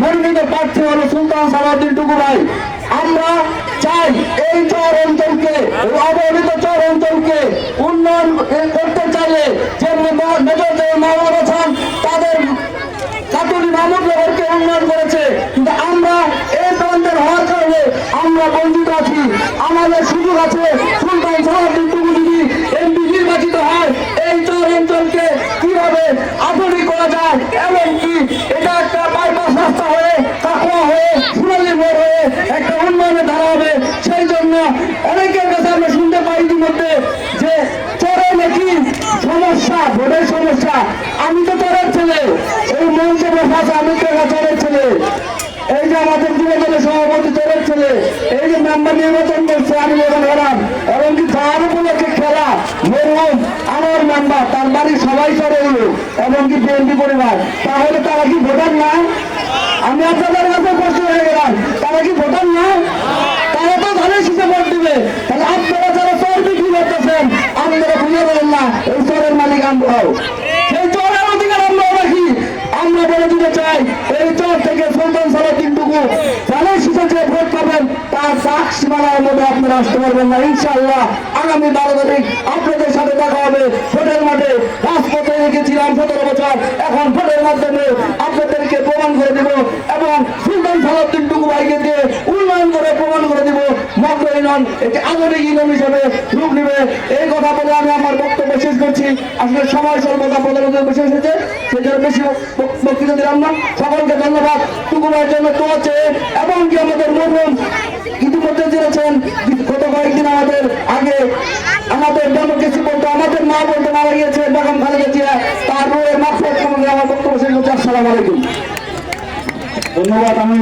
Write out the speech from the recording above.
মনোনীত প্রার্থী হলো সুলতান সালাউদ্দিন টুকু ভাই। আমরা চাই এই চর অঞ্চলকে, অবহেলিত চর অঞ্চলকে উন্নয়ন করতে চাইলে যে মেজর যে মাওলানা আছেন তাদের কাতুরি মাহমুদ নগরকে উন্নয়ন করেছে, কিন্তু আমরা এই প্রান্তের হওয়ার কারণে আমরা বঞ্চিত আছি। আমাদের সুযোগ আছে সুলতান সালাউদ্দিন টুকু যদি এমপি নির্বাচিত হয় এই চর অঞ্চলকে কিভাবে আধুনিক করা যায়, এবং কি এটা একটা বাইপাস রাস্তা হয়ে কাকুয়া হয়ে সোনালী মোড় হয়ে একটা উন্নয়নের ধারা হবে। সেই জন্য অনেকের কাছে আমরা শুনতে পাই ইতিমধ্যে যে চরে নাকি সমস্যা, ভোটের সমস্যা। আমি তো চরের ছেলে, এই মঞ্চে বসা আছে আমি তো চরের ছেলে, এই যে আমাদের যুবদলের সভাপতি চরের ছেলে, এই যে মেম্বার নির্বাচন করছে আমি যখন হলাম, এবং কি তার উপলক্ষে খেলা মরহুম আমার মেম্বার তার বাড়ির সবাই চরে লোক এবং কি বিএনপি পরিবার, তাহলে তারা কি ভোটার না? আমি আপনাদের কাছে প্রশ্ন হয়ে গেলাম, তারা কি ভোটার না? তারা তো ধানের শীষে ভোট দিবে। তাহলে আপনারা যারা চর বিক্রি করতেছেন আপনারা বুঝে বলেন না এই চরের মালিক আমরাও, সেই চরের অধিকার আমরাও রাখি। আমরা বলে দিতে চাই এই চর থেকে সুলতান সালাউদ্দিন টুকু ধানের শীষে যে ভোট পাবেন তার দাগ সীমানার মধ্যে আপনারা আসতে পারবেন না। ইনশাআল্লাহ আগামী 12 তারিখ আপনাদের সাথে দেখা হবে ভোটের মাঠে। রাজপথে রেখেছিলাম 17 বছর, এখন ভোটের মাধ্যমে আপনাদেরকে প্রমাণ করে দিব এবং সুলতান সালাউদ্দিন টুকু ভাইকে দিয়ে উন্নয়ন করে প্রমাণ করে দিব মগ্ন ইউনিয়ন একটি আধুনিক ইউনিয়ন হিসেবে রূপ নেবে। এই কথা বলে আমি আমার বক্তব্য শেষ করছি। আসলে সময় স্বল্পতা প্রধানত বিশেষ হয়েছে, সেই জন্য বেশি বক্তৃতা দিলাম না। সকলকে ধন্যবাদ। টুকু ভাইয়ের জন্য তো আছে এবং কি আমাদের মরহুম ইতিমধ্যে জেনেছেন গত কয়েকদিন আমাদের আগে আমাদের ডেমোক্রেসি বলতে আমাদের মা বলতে মারা গিয়েছে বেগম খালেদা জিয়া, তার রোহের মাফরত কামনা আমার বক্তব্য শেষ করছি। আসসালামু আলাইকুম, ধন্যবাদ। আমি